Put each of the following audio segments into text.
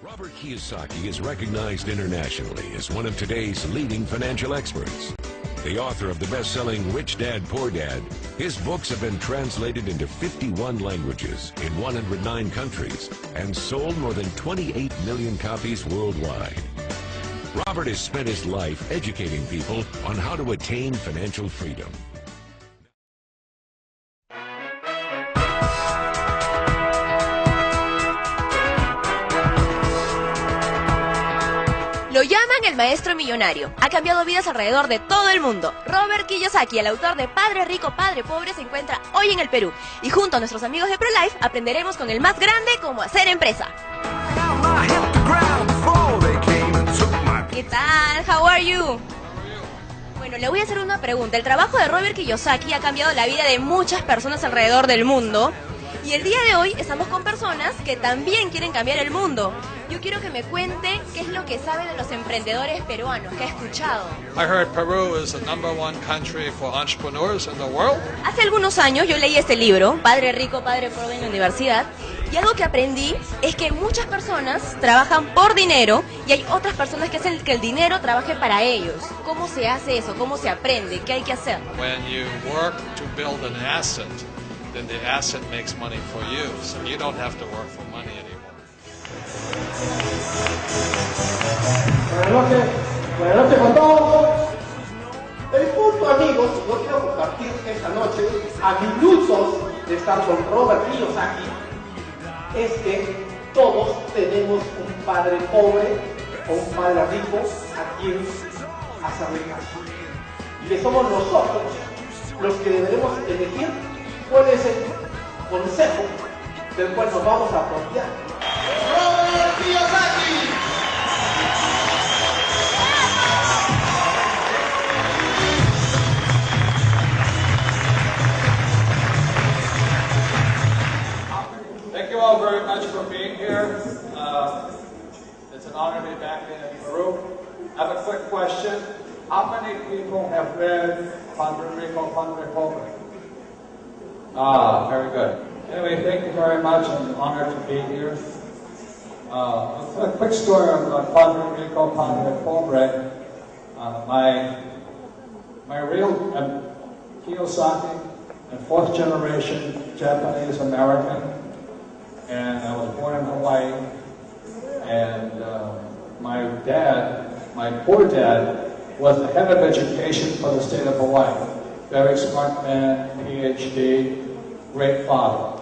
Robert Kiyosaki is recognized internationally as one of today's leading financial experts. The author of the best-selling Rich Dad, Poor Dad, his books have been translated into 51 languages in 109 countries and sold more than 28 million copies worldwide. Robert has spent his life educating people on how to attain financial freedom. Lo llaman el maestro millonario. Ha cambiado vidas alrededor de todo el mundo. Robert Kiyosaki, el autor de Padre Rico, Padre Pobre, se encuentra hoy en el Perú. Y junto a nuestros amigos de ProLife aprenderemos con el más grande cómo hacer empresa. ¿Qué tal? How are you? Bueno, le voy a hacer una pregunta. El trabajo de Robert Kiyosaki ha cambiado la vida de muchas personas alrededor del mundo. Y el día de hoy estamos con personas que también quieren cambiar el mundo. Yo quiero que me cuente qué es lo que sabe de los emprendedores peruanos, qué ha escuchado. I heard Peru is the #1 country for entrepreneurs in the world. Hace algunos años yo leí este libro, Padre Rico, Padre Pobre, en la universidad, y algo que aprendí es que muchas personas trabajan por dinero y hay otras personas que hacen que el dinero trabaje para ellos. ¿Cómo se hace eso? ¿Cómo se aprende? ¿Qué hay que hacer? When you work to build an asset, then the asset makes money for you, so you don't have to work for money anymore. Buenas noches con todos. El punto, amigos, yo quiero compartir esta noche, a minutos de estar con Robert Kiyosaki, es que todos tenemos un padre pobre o un padre rico a quien hacerle caso. Y que somos nosotros los que deberemos elegir cuál es el consejo del cual nos vamos a apropiar. ¡Robert Kiyosaki! Thank you all very much for being here. It's an honor to be back in Peru. I have a quick question. How many people have read Padre Rico, Padre Pobre? Very good. Anyway, thank you very much. I'm honored to be here. A quick story about Padre Rico, Padre Pobre. My real Kiyosaki, and fourth generation Japanese American, and I was born in Hawaii. And my dad, my poor dad, was the head of education for the state of Hawaii. Very smart man, PhD, great father.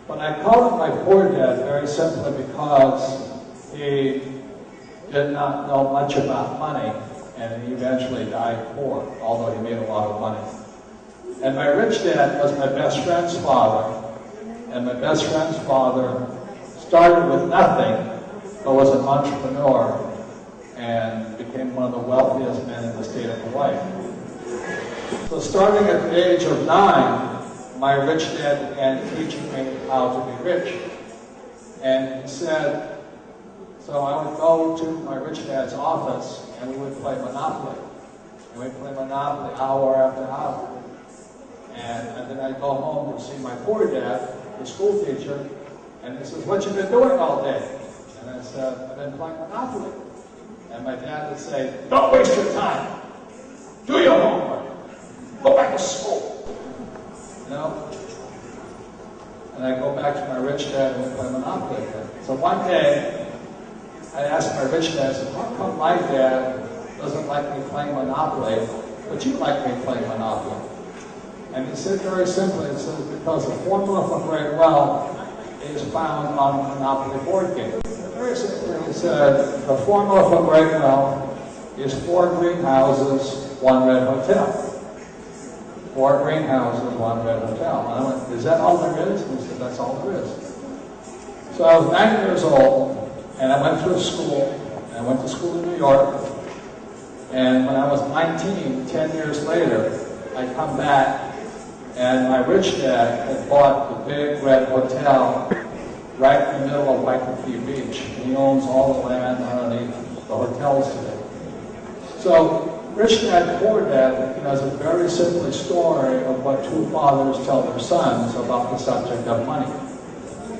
But I call him my poor dad very simply because he did not know much about money, and he eventually died poor, although he made a lot of money. And my rich dad was my best friend's father, and my best friend's father started with nothing, but was an entrepreneur and became one of the wealthiest men in the state of Hawaii. So starting at the age of 9, my rich dad began teaching me how to be rich. And he said, so I would go to my rich dad's office and we would play Monopoly. And we'd play Monopoly hour after hour. And then I'd go home to see my poor dad, the school teacher, and he says, what you been doing all day? And I said, I've been playing Monopoly. And my dad would say, don't waste your time. Do your homework. Go back to school. You know? And I go back to my rich dad and we play Monopoly again. So one day, I asked my rich dad, I said, how come my dad doesn't like me playing Monopoly, but you like me playing Monopoly? And he said very simply, he says, because the formula for great wealth is found on the Monopoly board game. Very simply, he said, the formula for great wealth is 4 greenhouses, 1 red hotel. 4 greenhouses, 1 red hotel. And I went, is that all there is? And he said, that's all there is. So I was 9 years old, and I went through school, and I went to school in New York, and when I was 19, 10 years later, I come back, and my rich dad had bought the big red hotel right in the middle of Waikiki Beach. He owns all the land underneath the hotels today. So, Rich Dad, Poor Dad has a very simple story of what 2 fathers tell their sons about the subject of money.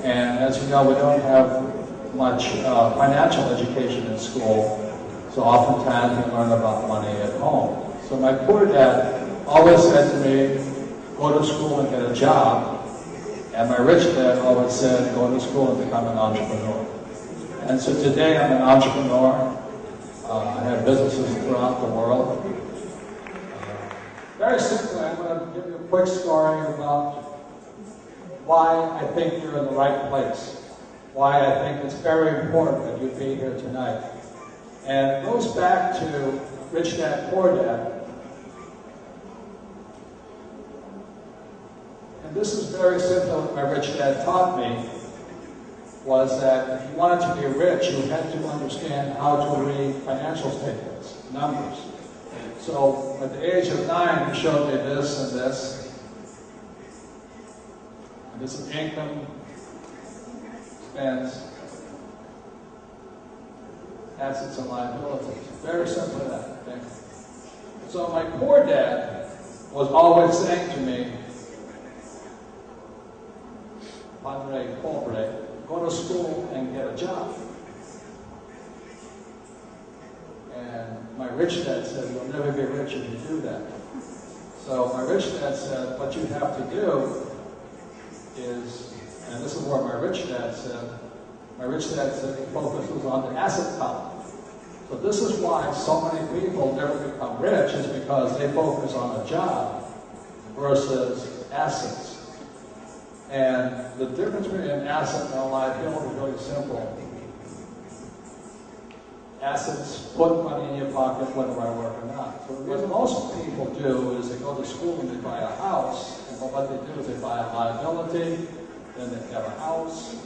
And as you know, we don't have much financial education in school, so oftentimes we learn about money at home. So my poor dad always said to me, go to school and get a job, and my rich dad always said, go to school and become an entrepreneur. And so today I'm an entrepreneur. I have businesses throughout the world. Very simply, I'm going to give you a quick story about why I think you're in the right place, why I think it's very important that you be here tonight. And it goes back to Rich Dad, Poor Dad. And this is very simple. What my rich dad taught me was that if you wanted to be rich, you had to understand how to read financial statements, numbers. So at the age of 9, he showed me this and this. And this is income, expense, assets and liabilities. Very simple that thing. So my poor dad was always saying to me, Padre, pobre, go to school and get a job. And my rich dad said, you'll never be rich if you do that. So my rich dad said, what you have to do is, and this is what my rich dad said he focuses on the asset column. So this is why so many people never become rich, is because they focus on a job versus assets. And the difference between an asset and a liability is really simple. Assets put money in your pocket whether I work or not. So what most people do is they go to school and they buy a house, and what they do is they buy a liability, then they have a house,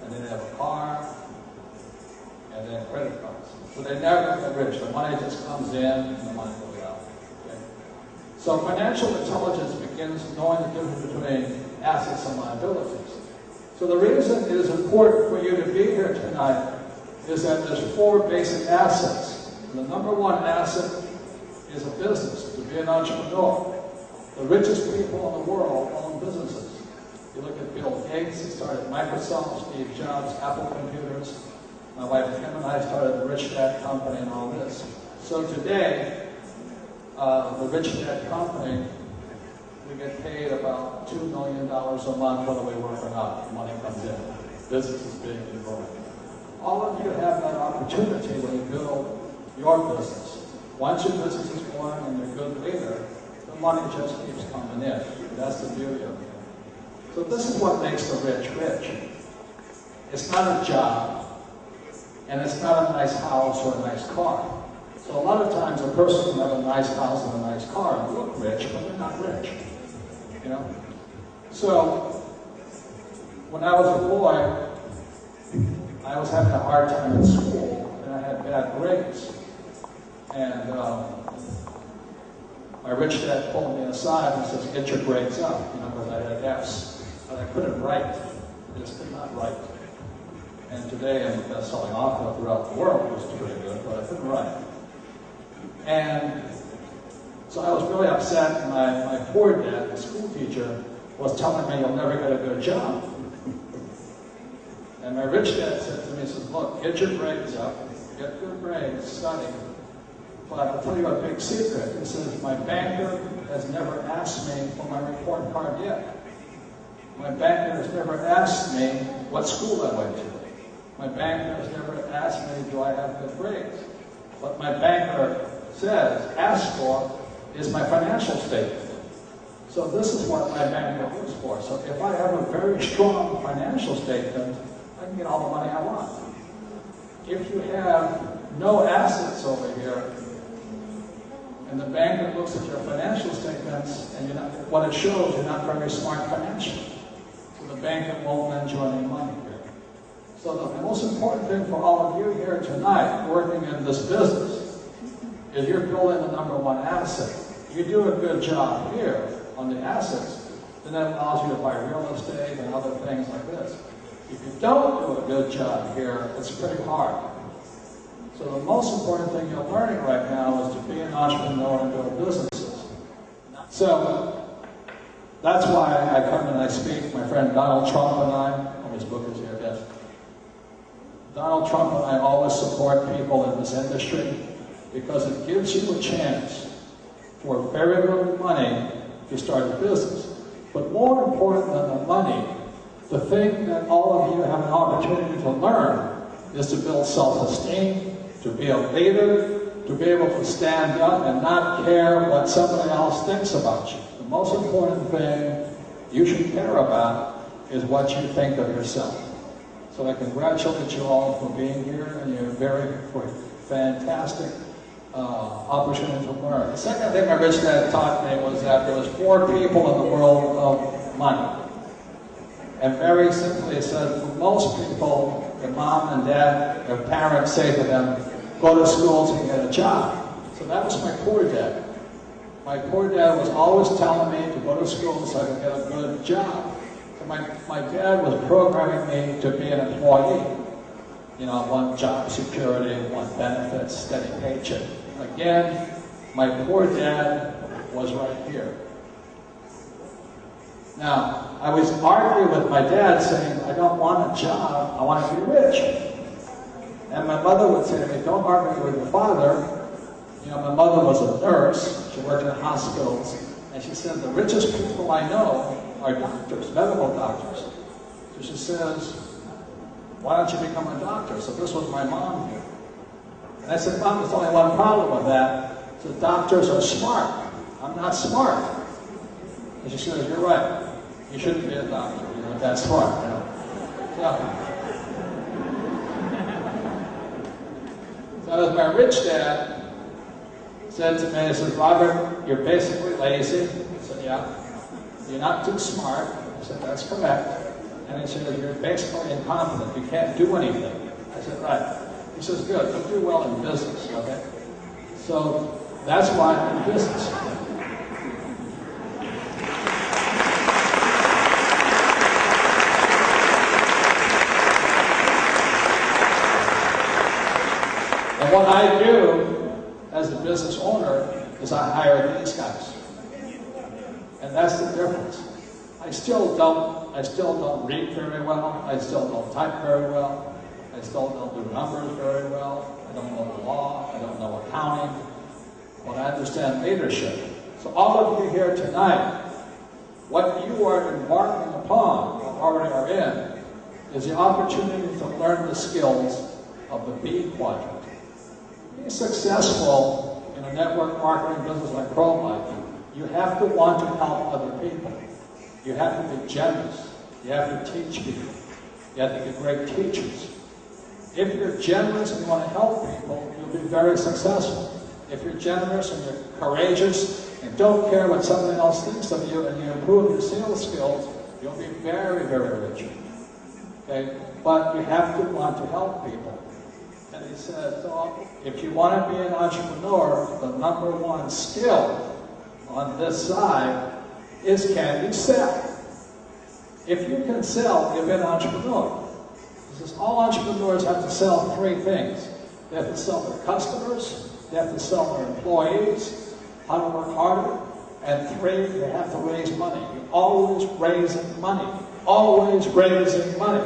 and then they have a car, and then credit cards. So they never get rich. The money just comes in and the money goes out. Okay? So financial intelligence begins knowing the difference between assets and liabilities. So the reason it is important for you to be here tonight is that there's 4 basic assets. And the number 1 asset is a business, to be an entrepreneur. The richest people in the world own businesses. You look at Bill Gates, he started Microsoft, Steve Jobs, Apple Computers. My wife Kim and I started the Rich Dad Company and all this. So today, the Rich Dad Company, we get paid about $2 million a month whether we work or not. The money comes in. Business is being involved. All of you have that opportunity when you build your business. Once your business is born and you're a good leader, the money just keeps coming in. That's the beauty of it. So this is what makes the rich rich. It's not a job, and it's not a nice house or a nice car. So a lot of times a person can have a nice house and a nice car and look rich, but they're not rich. You know? So when I was a boy, I was having a hard time in school, and I had bad grades. And my rich dad pulled me aside and says, get your grades up, you know, because I had F's. But I couldn't write. I just could not write. And today I'm a best-selling author throughout the world, which is pretty good, but I couldn't write. And so I was really upset, and my poor dad, the school teacher, was telling me, you'll never get a good job. And my rich dad said to me, he says, look, get your grades up, get good grades, study. But I'll tell you a big secret. He says, my banker has never asked me for my report card yet. My banker has never asked me what school I went to. My banker has never asked me, do I have good grades? What my banker says, asks for, is my financial statement. So this is what my banker looks for. So if I have a very strong financial statement, I can get all the money I want. If you have no assets over here, and the banker looks at your financial statements, and what it shows, you're not very smart financially. So the banker won't lend you any money here. So the most important thing for all of you here tonight, working in this business, is you're building the number 1 asset. You do a good job here on the assets, then that allows you to buy real estate and other things like this. If you don't do a good job here, it's pretty hard. So the most important thing you're learning right now is to be an entrepreneur and build businesses. So that's why I come and I speak. My friend Donald Trump and I, his book is here, yes. Donald Trump and I always support people in this industry because it gives you a chance for very little money to start a business. But more important than the money, the thing that all of you have an opportunity to learn is to build self-esteem, to be a leader, to be able to stand up and not care what somebody else thinks about you. The most important thing you should care about is what you think of yourself. So I congratulate you all for being here, and you're very fantastic opportunity to learn. The second thing my rich dad taught me was that there was 4 people in the world of money. And very simply said, for most people, their mom and dad, their parents say to them, go to school to get a job. So that was my poor dad. My poor dad was always telling me to go to school so I could get a good job. So my dad was programming me to be an employee. You know, I want job security, I want benefits, steady paycheck. Again, my poor dad was right here. Now, I was arguing with my dad saying, I don't want a job, I want to be rich. And my mother would say to me, don't argue with your father. You know, my mother was a nurse, she worked in hospitals, and she said, the richest people I know are doctors, medical doctors. So she says, why don't you become a doctor? So this was my mom here. And I said, Mom, there's only one problem with that. So doctors are smart. I'm not smart. And she says, you're right. You shouldn't be a doctor. You're not that smart. You know? So as my rich dad said to me, he says, Robert, you're basically lazy. I said, yeah. You're not too smart. I said, that's correct. And he said, you're basically incompetent. You can't do anything. I said, right. He says, good. You'll do well in business, okay? So that's why I'm in business. And what I do as a business owner is I hire these guys. And that's the difference. I still don't read very well. I still don't type very well. I still don't do numbers very well. I don't know the law. I don't know accounting. But I understand leadership. So all of you here tonight, what you are embarking upon, or already are in, is the opportunity to learn the skills of the B quadrant. Being successful in a network marketing business like ProLife, you have to want to help other people. You have to be generous. You have to teach people. You have to be great teachers. If you're generous and you want to help people, you'll be very successful. If you're generous and you're courageous and don't care what somebody else thinks of you and you improve your sales skills, you'll be very, very rich. Okay? But you have to want to help people. And he said, so if you want to be an entrepreneur, the #1 skill on this side is, can you sell? If you can sell, you'll be an entrepreneur. He says all entrepreneurs have to sell 3 things. They have to sell their customers, they have to sell their employees, how to work harder, and 3, they have to raise money. You're always raising money. Always raising money.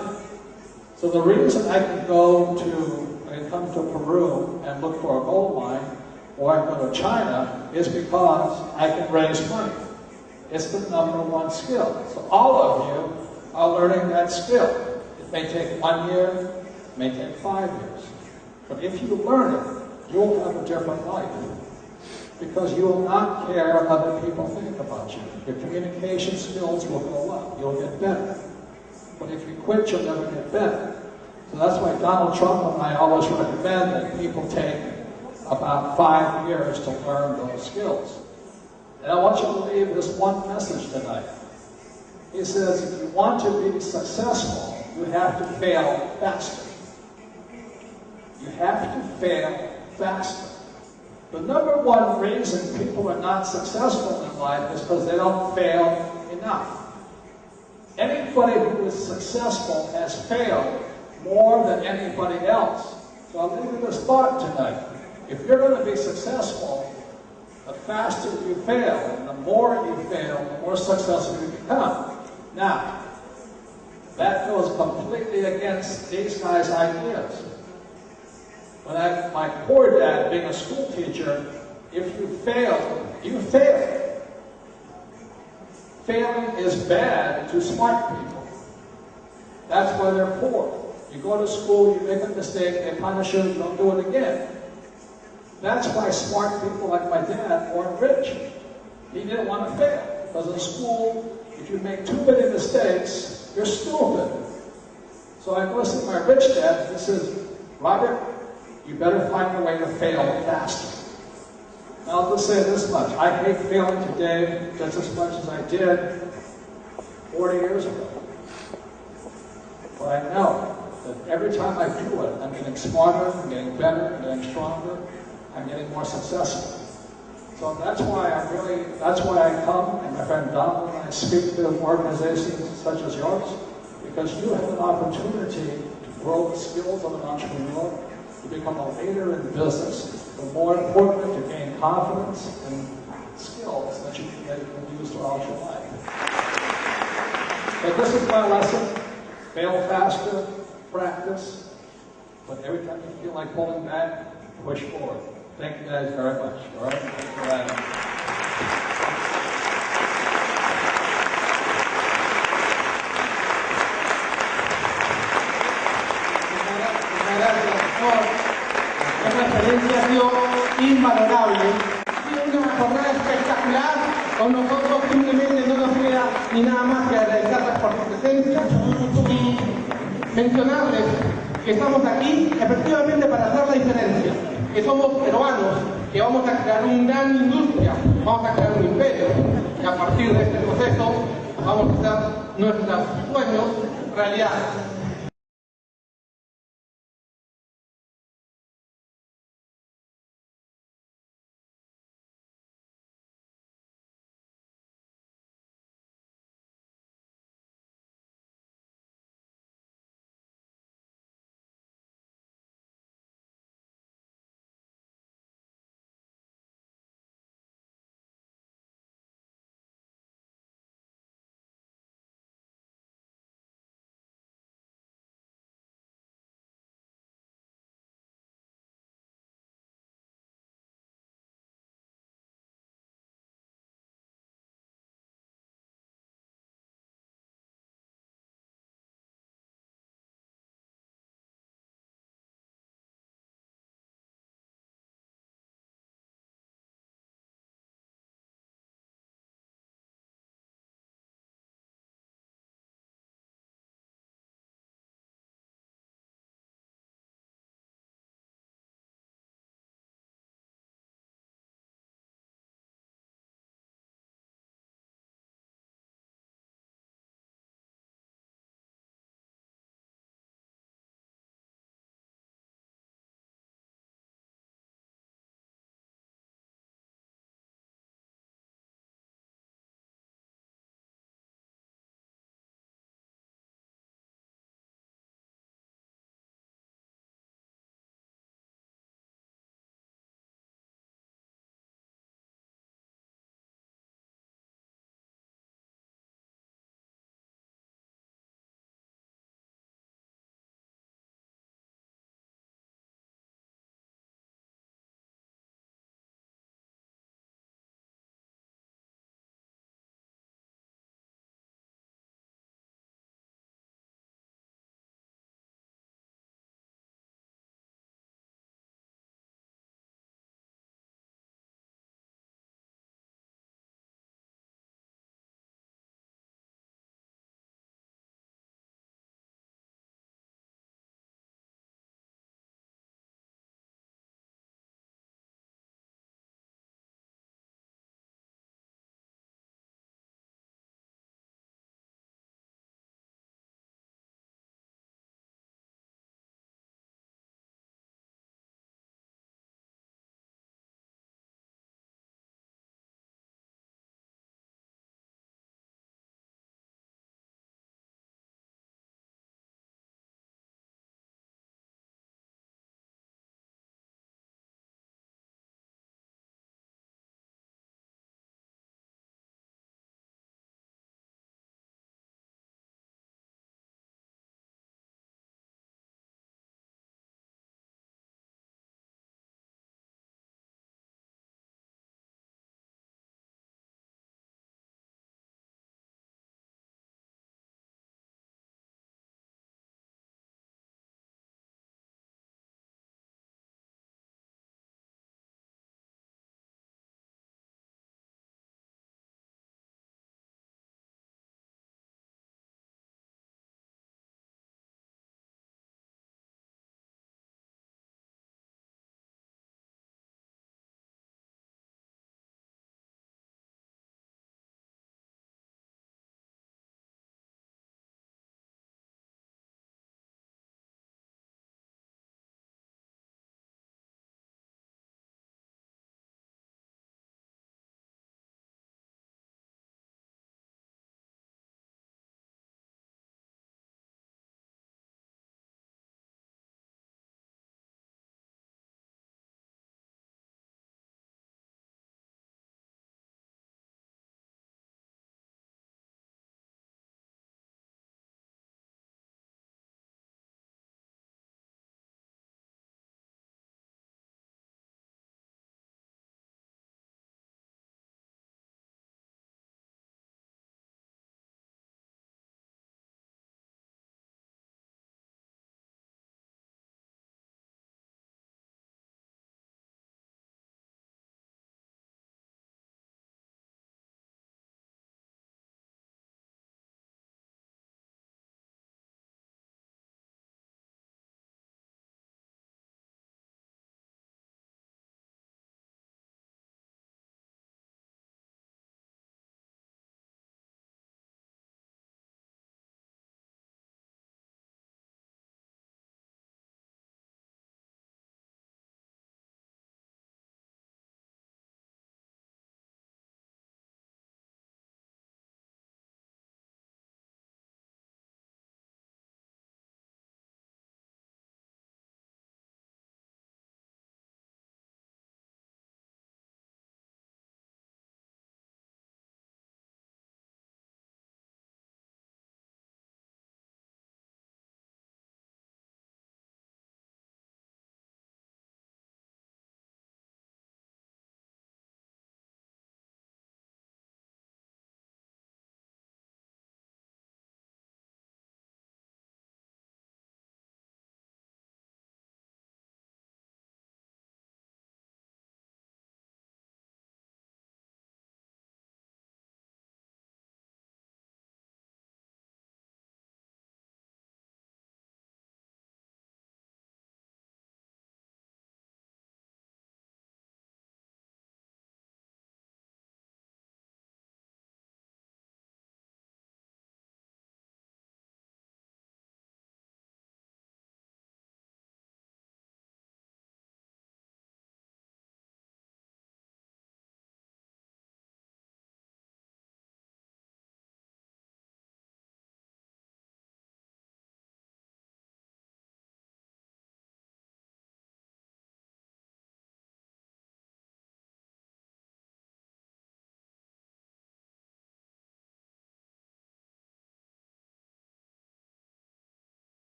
So the reason I can come to Peru and look for a gold mine, or I go to China, is because I can raise money. It's the #1 skill. So all of you are learning that skill. It may take 1 year, it may take 5 years. But if you learn it, you'll have a different life. Because you will not care what other people think about you. Your communication skills will go up. You'll get better. But if you quit, you'll never get better. So that's why Donald Trump and I always recommend that people take about 5 years to learn those skills. And I want you to leave this one message tonight. He says, if you want to be successful, you have to fail faster. You have to fail faster. The #1 reason people are not successful in life is because they don't fail enough. Anybody who is successful has failed more than anybody else. So I'll leave you this thought tonight. If you're going to be successful, the faster you fail, and the more you fail, the more successful you become. Now, That goes completely against these guys' ideas. When my poor dad, being a school teacher, if you fail, you fail. Failing is bad to smart people. That's why they're poor. You go to school, you make a mistake, they punish you, you don't do it again. That's why smart people like my dad weren't rich. He didn't want to fail. Because in school, if you make too many mistakes, you're stupid. So I go to my rich dad, he says, Robert, you better find a way to fail faster. Now I'll just say this much. I hate failing today just as much as I did 40 years ago. But I know that every time I do it, I'm getting smarter, I'm getting better, I'm getting stronger, I'm getting more successful. So that's why I come, and my friend Donald and I speak to organizations such as yours, because you have an opportunity to grow the skills of an entrepreneur, to become a leader in business, but more importantly, to gain confidence and skills that you can use throughout your life. But this is my lesson. Fail faster, practice, but every time you feel like pulling back, push forward. Thank you guys very much. All right? Thank you for having me. Esta experiencia ha sido invalorable. Ha sido una jornada espectacular. Con nosotros simplemente no nos queda ni nada más que agradecerles por su presencia y mencionarles que estamos aquí efectivamente para hacer la diferencia. Que somos peruanos, que vamos a crear una gran industria, vamos a crear un imperio, y a partir de este proceso vamos a hacer nuestros sueños realidad.